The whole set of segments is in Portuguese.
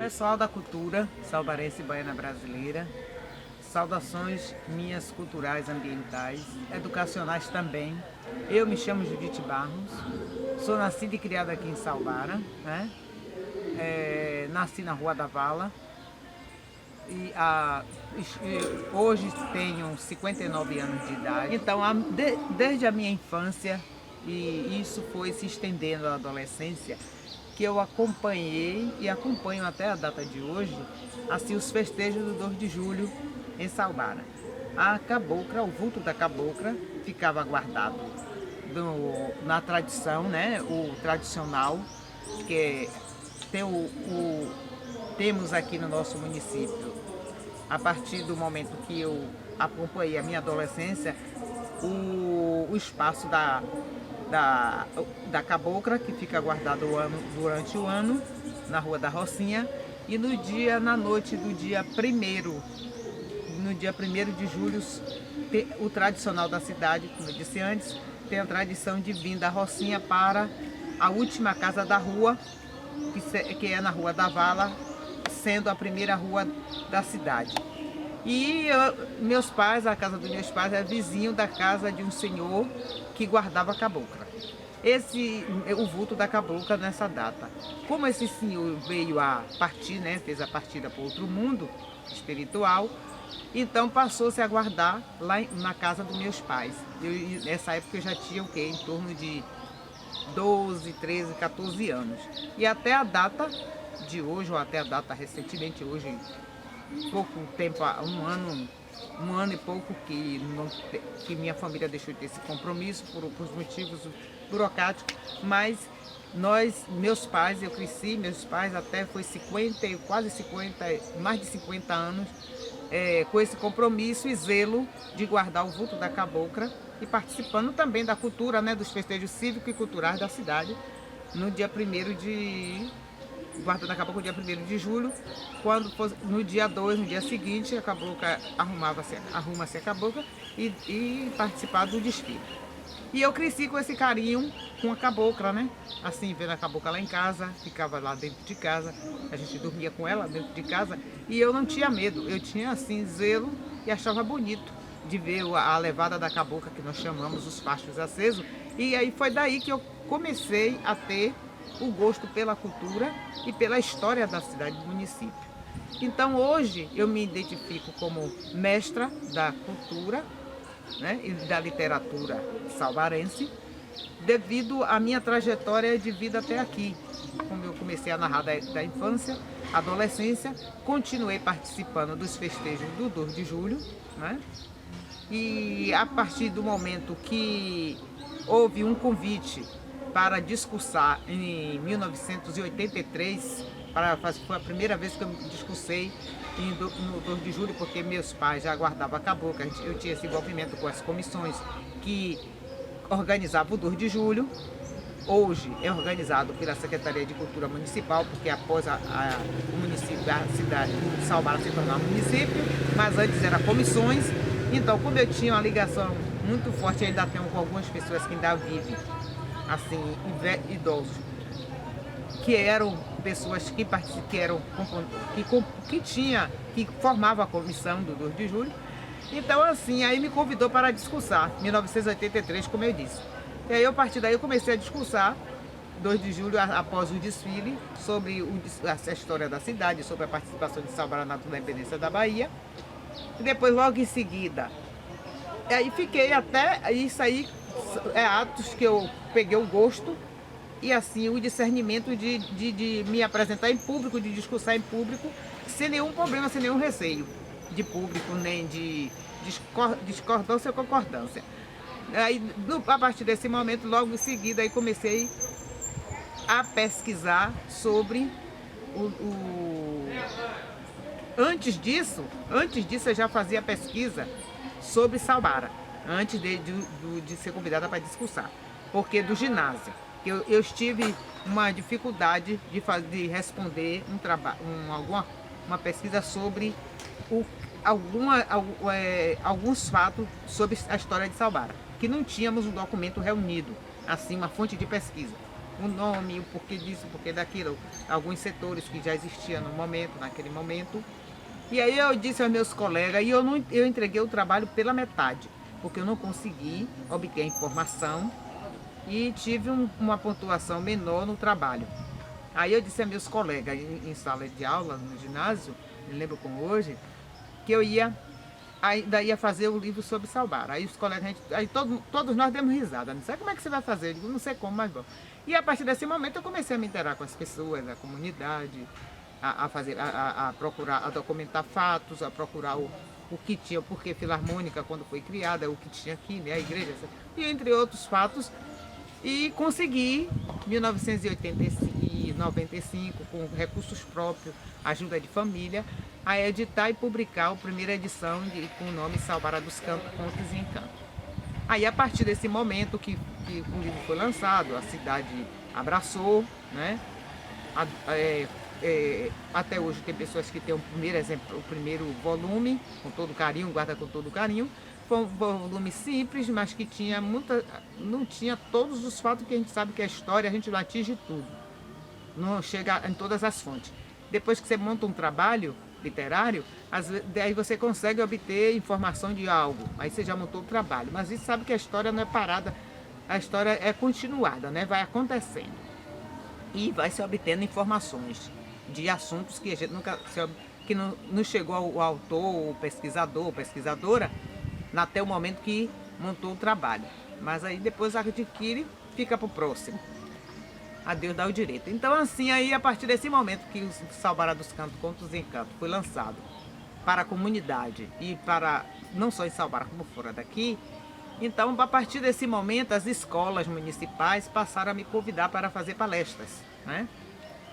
Pessoal da cultura salvarense e baiana brasileira, saudações minhas culturais, ambientais, educacionais também. Eu me chamo Judite Barros, sou nascida e criada aqui em Salbara, né? Nasci na Rua da Vala e hoje tenho 59 anos de idade. Então, desde a minha infância, e isso foi se estendendo à adolescência, que eu acompanhei e acompanho até a data de hoje, assim, os festejos do 2 de julho em Salbara. A cabocla, o vulto da cabocla, ficava guardado na tradição, né, o tradicional, que temos aqui no nosso município, a partir do momento que eu acompanhei a minha adolescência, o espaço da cabocla, que fica guardado durante o ano na Rua da Rocinha, e na noite do dia 1º, no dia 1º de julho, o tradicional da cidade, como eu disse antes, tem a tradição de vir da Rocinha para a última casa da rua, que é na Rua da Vala, sendo a primeira rua da cidade. E meus pais, a casa dos meus pais, é vizinho da casa de um senhor que guardava a cabocla. O vulto da cabocla nessa data. Como esse senhor veio a partir, né, fez a partida para outro mundo espiritual, então passou-se a guardar lá na casa dos meus pais. Nessa época eu já tinha o quê? Em torno de 12, 13, 14 anos. E até a data de hoje, ou até a data recentemente, hoje, pouco tempo, um ano e pouco que minha família deixou de ter esse compromisso por motivos burocráticos, mas meus pais, eu cresci, meus pais até foi 50, quase 50, mais de 50 anos, com esse compromisso e zelo de guardar o vulto da cabocla e participando também da cultura, né, dos festejos cívicos e culturais da cidade, no dia 1º guardando a cabocla no dia 1º de julho, quando no dia 2, no dia seguinte, a cabocla arruma-se a cabocla e participar do desfile. E eu cresci com esse carinho com a cabocla, né? Assim, vendo a cabocla lá em casa, ficava lá dentro de casa, a gente dormia com ela dentro de casa e eu não tinha medo, eu tinha assim zelo e achava bonito de ver a levada da cabocla, que nós chamamos os fachos acesos, e aí foi daí que eu comecei a ter o gosto pela cultura e pela história da cidade do município. Então hoje eu me identifico como mestra da cultura, né, e da literatura salvarense, devido à minha trajetória de vida até aqui. Como eu comecei a narrar da infância, adolescência, continuei participando dos festejos do 2 de julho, né? E a partir do momento que houve um convite para discursar em 1983, foi a primeira vez que eu discursei no 2 de julho, porque meus pais já guardavam a cabocla, eu tinha esse envolvimento com as comissões que organizavam o 2 de julho. Hoje é organizado pela Secretaria de Cultura Municipal, porque após o município, a cidade de Salbara se tornar município, mas antes eram comissões. Então, como eu tinha uma ligação muito forte, ainda tenho com algumas pessoas que ainda vivem, assim, idosos, que eram pessoas que formavam a comissão do 2 de julho. Então, assim, aí me convidou para discursar, em 1983, como eu disse. E aí, a partir daí, eu comecei a discursar, 2 de julho, após o desfile, sobre a história da cidade, sobre a participação de Salbara na independência da Bahia. E depois, logo em seguida, aí fiquei até, isso aí, atos que eu peguei o gosto e assim o discernimento de me apresentar em público, de discursar em público, sem nenhum problema, sem nenhum receio de público, nem de discordância ou concordância. Aí, a partir desse momento, logo em seguida, aí comecei a pesquisar sobre Antes disso eu já fazia pesquisa sobre Salbara, antes de ser convidada para discursar, porque do ginásio, eu tive uma dificuldade de responder uma pesquisa sobre alguns fatos sobre a história de Salbara, que não tínhamos um documento reunido, assim, uma fonte de pesquisa. o nome, o porquê disso, o porquê daquilo, alguns setores que já existiam no momento, naquele momento. E aí eu disse aos meus colegas, e eu entreguei o trabalho pela metade, porque eu não consegui obter a informação e tive uma pontuação menor no trabalho. Aí eu disse a meus colegas em sala de aula, no ginásio, me lembro como hoje, que eu ainda ia fazer o livro sobre Salbara. Aí os colegas, todos nós demos risada. Não sei como é que você vai fazer, eu digo, não sei como, mas bom. E a partir desse momento eu comecei a me interar com as pessoas, a comunidade, a procurar, a documentar fatos, a procurar o que tinha, o porquê Filarmônica, quando foi criada, o que tinha aqui, né, a igreja, e entre outros fatos. E consegui, em 1995, com recursos próprios, ajuda de família, a editar e publicar a primeira edição com o nome Salbara dos Cantos, Contos e Encantos. Aí, a partir desse momento que o livro foi lançado, a cidade abraçou, né? Até hoje tem pessoas que têm o primeiro exemplo, o primeiro volume, com todo carinho, guarda com todo carinho. Foi um volume simples, mas que tinha não tinha todos os fatos que a gente sabe que a história, a gente não atinge tudo. Não chega em todas as fontes. Depois que você monta um trabalho literário, daí você consegue obter informação de algo. Aí você já montou o trabalho. Mas a gente sabe que a história não é parada, a história é continuada, né? Vai acontecendo. E vai se obtendo informações de assuntos que a gente nunca que não chegou ao autor, o pesquisador, pesquisadora, até o momento que montou o trabalho. Mas aí depois adquire, fica para o próximo. A Deus dá o direito. Então assim, aí a partir desse momento que o Salbara dos Cantos, Contos e Encantos foi lançado para a comunidade e para, não só em Salbara como fora daqui, então a partir desse momento as escolas municipais passaram a me convidar para fazer palestras, né,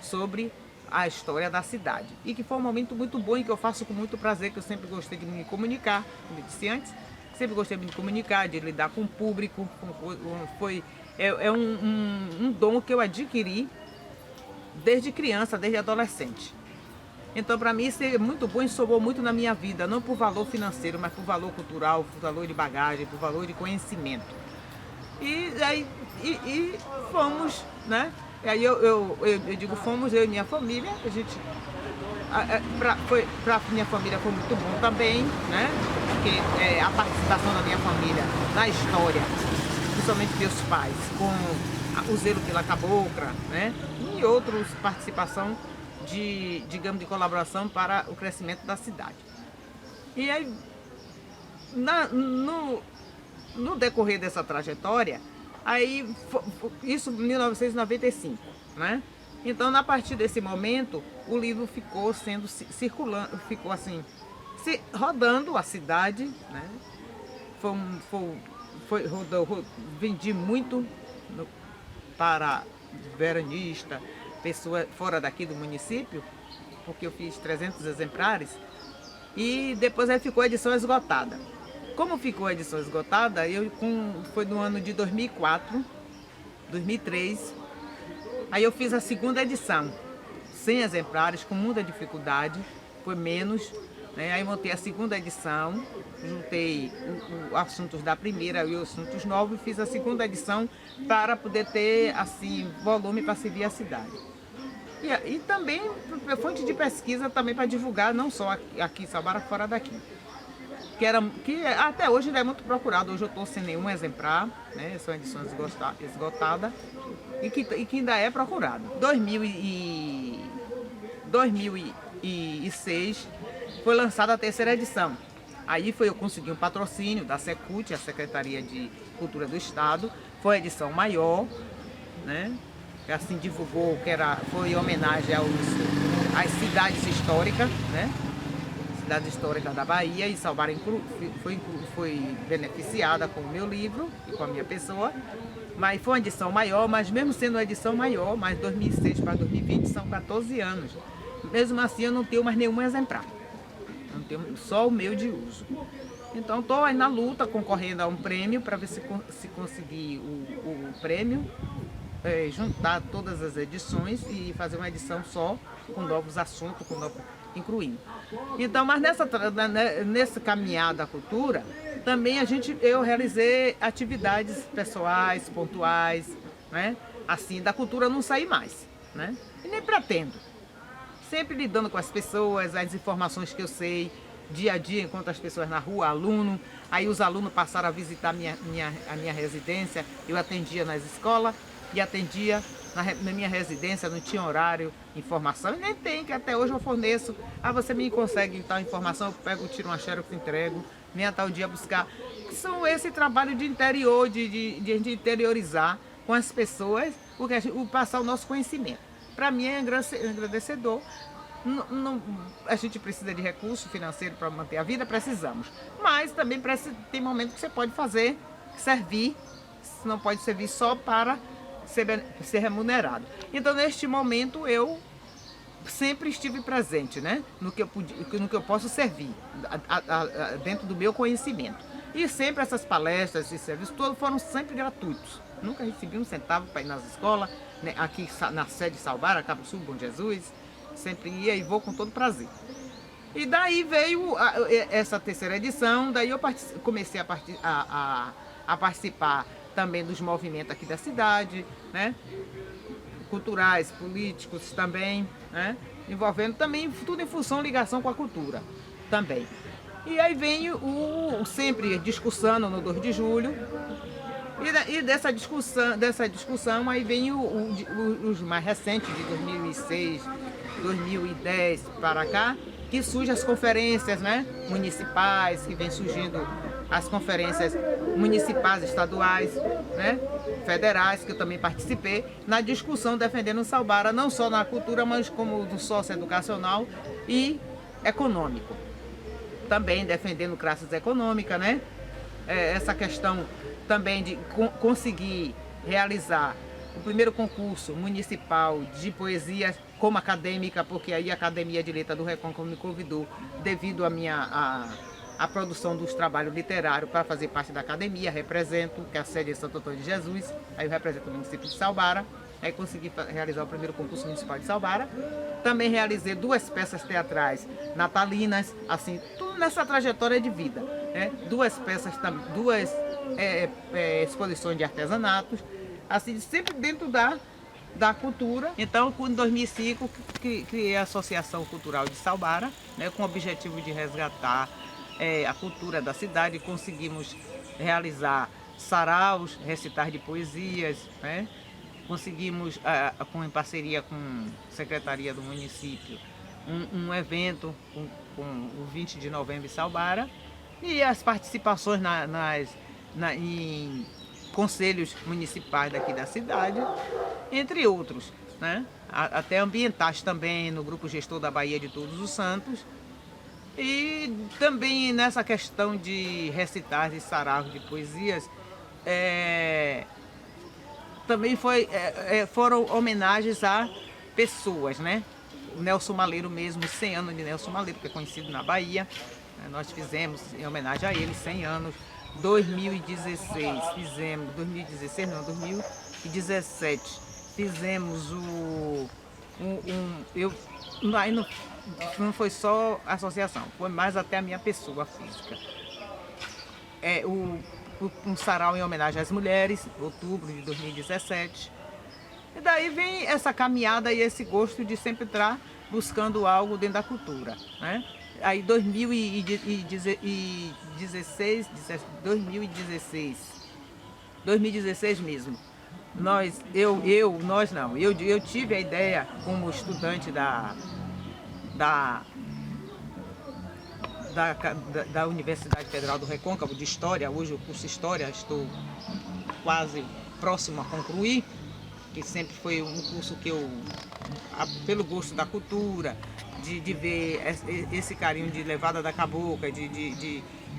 sobre a história da cidade. E que foi um momento muito bom e que eu faço com muito prazer, que eu sempre gostei de me comunicar, como eu disse antes, sempre gostei de me comunicar, de lidar com o público. É um dom que eu adquiri desde criança, desde adolescente. Então, para mim, isso é muito bom e somou muito na minha vida, não por valor financeiro, mas por valor cultural, por valor de bagagem, por valor de conhecimento. E aí fomos, né? E aí eu digo, fomos eu e minha família, a gente, para minha família foi muito bom também, né? Porque a participação da minha família na história, principalmente meus pais, com o zelo pela cabocla, né? E outros participação digamos, de colaboração para o crescimento da cidade. E aí, no decorrer dessa trajetória, aí isso em 1995, né? Então, a partir desse momento, o livro ficou sendo circulando, ficou assim, rodando a cidade, né? Vendi muito para veranista, pessoa fora daqui do município, porque eu fiz 300 exemplares, e depois aí ficou a edição esgotada. Como ficou a edição esgotada, foi no ano de 2004, 2003, aí eu fiz a segunda edição, 100 exemplares, com muita dificuldade, foi menos, né? Aí montei a segunda edição, juntei os assuntos da primeira e os assuntos novos, e fiz a segunda edição para poder ter assim volume para servir a cidade. E também fonte de pesquisa também para divulgar, não só aqui em Salbara, fora daqui. Que até hoje ainda é muito procurado. Hoje eu estou sem nenhum exemplar, né? São edições esgotadas e que ainda é procurado. 2006 foi lançada a terceira edição. Aí eu consegui um patrocínio da Secult, a Secretaria de Cultura do Estado. Foi a edição maior, né? Que assim divulgou, foi em homenagem às cidades históricas, né? Cidades históricas da Bahia, e Salbara foi beneficiada com o meu livro e com a minha pessoa. Mas foi uma edição maior, mas mesmo sendo uma edição maior, mas 2006 para 2020 são 14 anos. Mesmo assim eu não tenho mais nenhum exemplar. Não tenho, só o meu de uso. Então estou aí na luta, concorrendo a um prêmio, para ver se conseguir o prêmio, juntar todas as edições e fazer uma edição só, com novos assuntos, incluindo. Então, mas nessa caminhada à cultura, também eu realizei atividades pessoais, pontuais, né? assim, da cultura não sair mais, né? E nem pretendo. Sempre lidando com as pessoas, as informações que eu sei, dia a dia, enquanto as pessoas na rua, aluno. Aí os alunos passaram a visitar a minha residência, eu atendia nas escolas e atendia na minha residência, não tinha horário, informação, e nem tem, que até hoje eu forneço. Ah, você me consegue tal informação, eu pego, tiro uma xerox e entrego, venha tal dia buscar. São esse trabalho de interior, de interiorizar com as pessoas, o passar o nosso conhecimento. Para mim é engrandecedor. A gente precisa de recurso financeiro para manter a vida, precisamos. Mas também tem momentos que você pode fazer, servir, não pode servir só para ser remunerado. Então, neste momento, eu sempre estive presente, né? no que eu posso servir, dentro do meu conhecimento. E sempre essas palestras, esses serviços, todos foram sempre gratuitos. Nunca recebi um centavo para ir nas escolas, né? Aqui na sede de Salbara, Cabo Sul, Bom Jesus. Sempre ia e vou com todo prazer. E daí veio essa terceira edição, daí eu comecei a participar também dos movimentos aqui da cidade, né? Culturais, políticos também, né? Envolvendo também tudo em função, ligação com a cultura também. E aí vem sempre discussando no 2 de julho, e dessa discussão aí vem os mais recentes, de 2006, 2010 para cá, que surgem as conferências, né, municipais, que vem surgindo as conferências municipais, estaduais, né, federais, que eu também participei, na discussão defendendo o Salbara, não só na cultura, mas como no socioeducacional e econômico. Também defendendo classes econômicas, né, essa questão também de conseguir realizar o primeiro concurso municipal de poesia como acadêmica, porque aí a Academia de Letras do Recôncavo me convidou devido à produção dos trabalhos literários para fazer parte da academia. Represento, que é a sede de Santo Antônio de Jesus, aí eu represento o município de Salbara, aí consegui realizar o primeiro concurso municipal de Salbara. Também realizei 2 peças teatrais natalinas, assim, tudo nessa trajetória de vida, né? 2 peças, 2 exposições de artesanatos, assim, sempre dentro da cultura. Então, em 2005, criei a Associação Cultural de Salbara, né, com o objetivo de resgatar a cultura da cidade. Conseguimos realizar saraus, recitais de poesias, né? Conseguimos, em parceria com a Secretaria do Município, um evento com o 20 de novembro em Salbara, e as participações em conselhos municipais daqui da cidade, entre outros, né? Até ambientais também, no grupo gestor da Bahia de Todos os Santos. E também nessa questão de recitais e saraus de poesias, também foram homenagens a pessoas, né? O Nelson Maleiro mesmo, 100 anos de Nelson Maleiro, que é conhecido na Bahia. Nós fizemos em homenagem a ele, 100 anos. 2016 fizemos, 2016 não, 2017 fizemos aí não foi só a associação, foi mais até a minha pessoa física. Um sarau em homenagem às mulheres, outubro de 2017. E daí vem essa caminhada e esse gosto de sempre estar buscando algo dentro da cultura, né? Aí 2016 mesmo, eu tive a ideia como estudante da Universidade Federal do Recôncavo de História. Hoje o curso de História estou quase próximo a concluir, que sempre foi um curso que eu, pelo gosto da cultura, de ver esse carinho de levada da cabocla,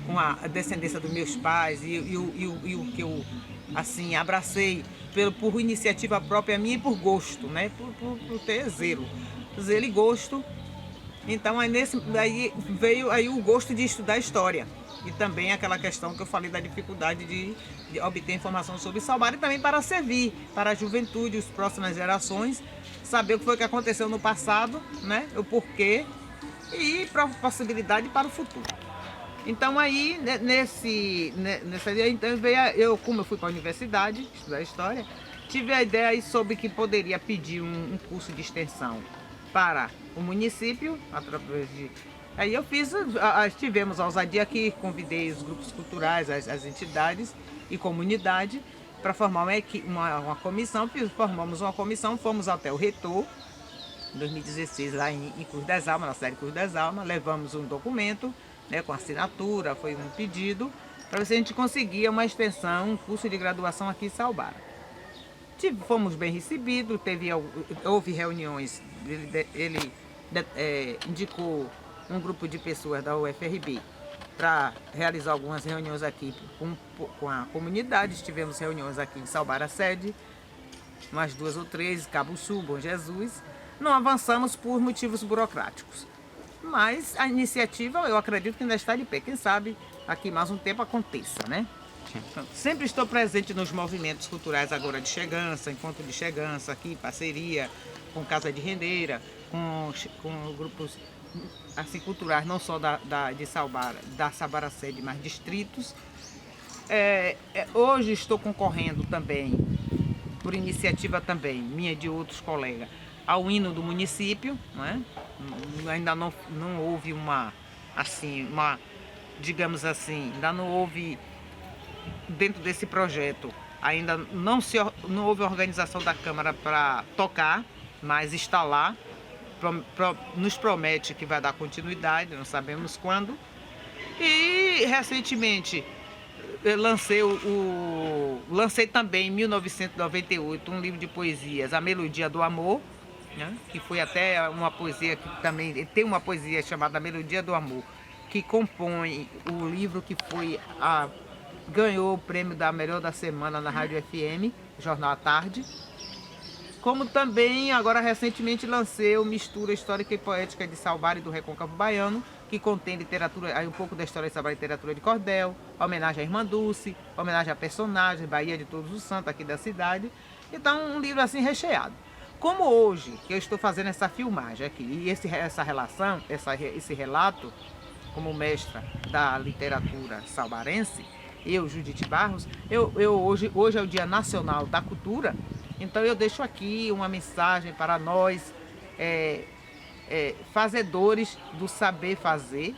com a descendência dos meus pais, e o que eu assim abracei por iniciativa própria minha e por gosto, né? Por ter zelo e gosto. Então daí veio aí o gosto de estudar história, e também aquela questão que eu falei da dificuldade de obter informação sobre Salbara, e também para servir para a juventude, as próximas gerações, saber o que foi que aconteceu no passado, né? O porquê, e possibilidade para o futuro. Então aí, nessa então como eu fui para a universidade estudar história, tive a ideia e soube que poderia pedir um curso de extensão para o município, através de... Aí eu fiz, tivemos a ousadia aqui, convidei os grupos culturais, as entidades e comunidade para formar uma comissão, formamos uma comissão, fomos até o reitor, em 2016, lá em Cruz das Almas, na cidade de Cruz das Almas, levamos um documento, né, com assinatura, foi um pedido, para ver se a gente conseguia uma extensão, um curso de graduação aqui em Salbara. Fomos bem recebidos, houve reuniões, ele indicou um grupo de pessoas da UFRB para realizar algumas reuniões aqui com a comunidade. Tivemos reuniões aqui em Salbara sede, umas 2 ou 3, Cabo Sul, Bom Jesus. Não avançamos por motivos burocráticos, mas a iniciativa eu acredito que ainda está de pé. Quem sabe aqui mais um tempo aconteça, né? Sempre estou presente nos movimentos culturais agora de Chegança, encontro de Chegança aqui, parceria com Casa de Rendeira, com grupos assim, culturais, não só de Salbara, da Salbara sede, mas distritos. Hoje estou concorrendo também, por iniciativa também, minha e de outros colegas, ao hino do município, né? Ainda não houve digamos assim, ainda não houve dentro desse projeto, ainda não houve organização da Câmara para tocar, mas está lá, nos promete que vai dar continuidade, não sabemos quando. E recentemente lancei também em 1998 um livro de poesias, A Melodia do Amor, né? Que foi até uma poesia que também tem uma poesia chamada Melodia do Amor, que compõe o livro que ganhou o prêmio da Melhor da Semana na Rádio FM, Jornal à Tarde. Como também, agora recentemente, lancei o Mistura Histórica e Poética de Salbara e do Recôncavo Baiano, que contém literatura, aí um pouco da história de Salbara e literatura de cordel, homenagem à Irmã Dulce, homenagem a personagens, Bahia de Todos os Santos, aqui da cidade. Então, um livro assim recheado. Como hoje, que eu estou fazendo essa filmagem aqui, e essa relação, esse relato, como mestra da literatura salbarense, eu, Judite Barros, hoje é o Dia Nacional da Cultura, então eu deixo aqui uma mensagem para nós, fazedores do saber fazer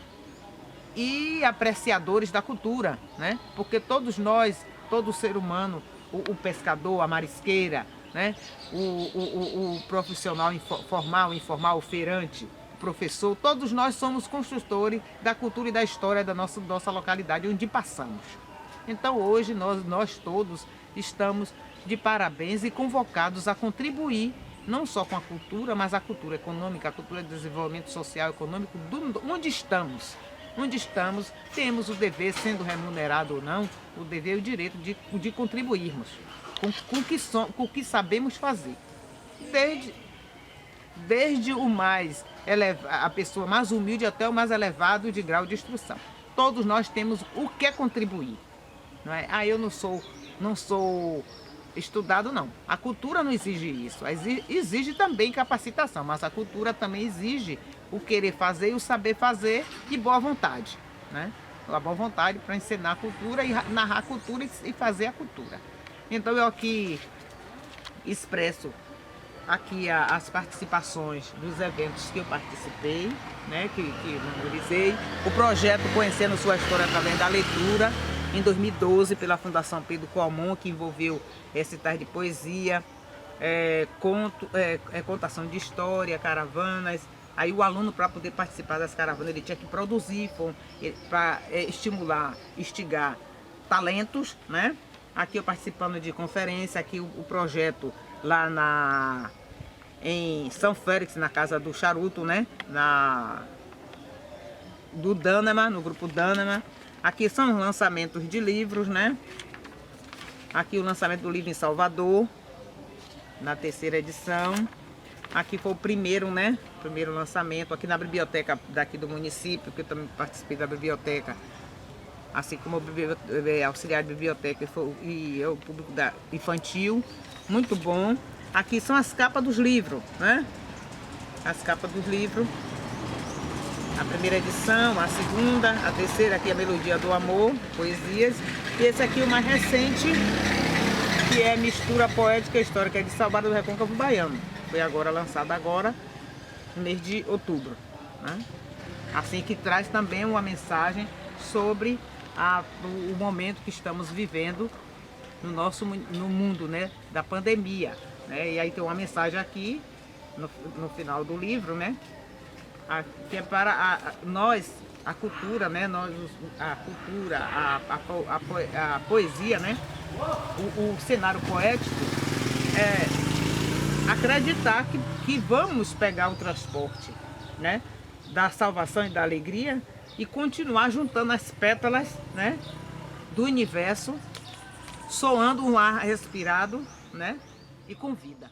e apreciadores da cultura, né? Porque todos nós, todo ser humano, o pescador, a marisqueira, né? O profissional formal, informal, o feirante, o professor, todos nós somos construtores da cultura e da história da nossa localidade, onde passamos. Então hoje nós todos estamos de parabéns e convocados a contribuir não só com a cultura, mas a cultura econômica, a cultura de desenvolvimento social e econômico, onde estamos. Onde estamos, temos o dever, sendo remunerado ou não, o dever e o direito de contribuirmos com o que sabemos fazer. Desde o mais a pessoa mais humilde até o mais elevado de grau de instrução. Todos nós temos o que contribuir. Não é? Eu não sou estudado, não. A cultura não exige isso. Exige também capacitação, mas a cultura também exige o querer fazer e o saber fazer e boa vontade, né? A boa vontade para ensinar a cultura e narrar a cultura e fazer a cultura. Então eu aqui expresso aqui as participações dos eventos que eu participei, né? Que memorizei. O projeto Conhecendo Sua História através da leitura, em 2012, pela Fundação Pedro Comum, que envolveu recitais de poesia, contação de história, caravanas. Aí o aluno, para poder participar das caravanas, ele tinha que produzir para estimular, instigar talentos, né? Aqui eu participando de conferência, aqui o projeto lá em São Félix, na casa do Charuto, né? Do Dânama, no grupo Dânama. Aqui são os lançamentos de livros, né? Aqui o lançamento do livro em Salvador, na 3ª edição. Aqui foi o primeiro, né? Primeiro lançamento aqui na biblioteca daqui do município, que eu também participei da biblioteca, assim como auxiliar de biblioteca e o público infantil. Muito bom. Aqui são as capas dos livros, né? As capas dos livros. A 1ª edição, a 2ª, a 3ª, aqui a Melodia do Amor, poesias. E esse aqui o mais recente, que é Mistura Poética e Histórica de Salvador do Recôncavo Baiano. Foi agora lançada agora, no mês de outubro, né? Assim, que traz também uma mensagem sobre o momento que estamos vivendo no mundo, né, da pandemia, né? E aí tem uma mensagem aqui no final do livro, né, que é para nós, a cultura, né, a cultura, a poesia, né, o cenário poético, acreditar que vamos pegar o transporte, né, da salvação e da alegria e continuar juntando as pétalas, né, do universo, soando um ar respirado, né, e com vida.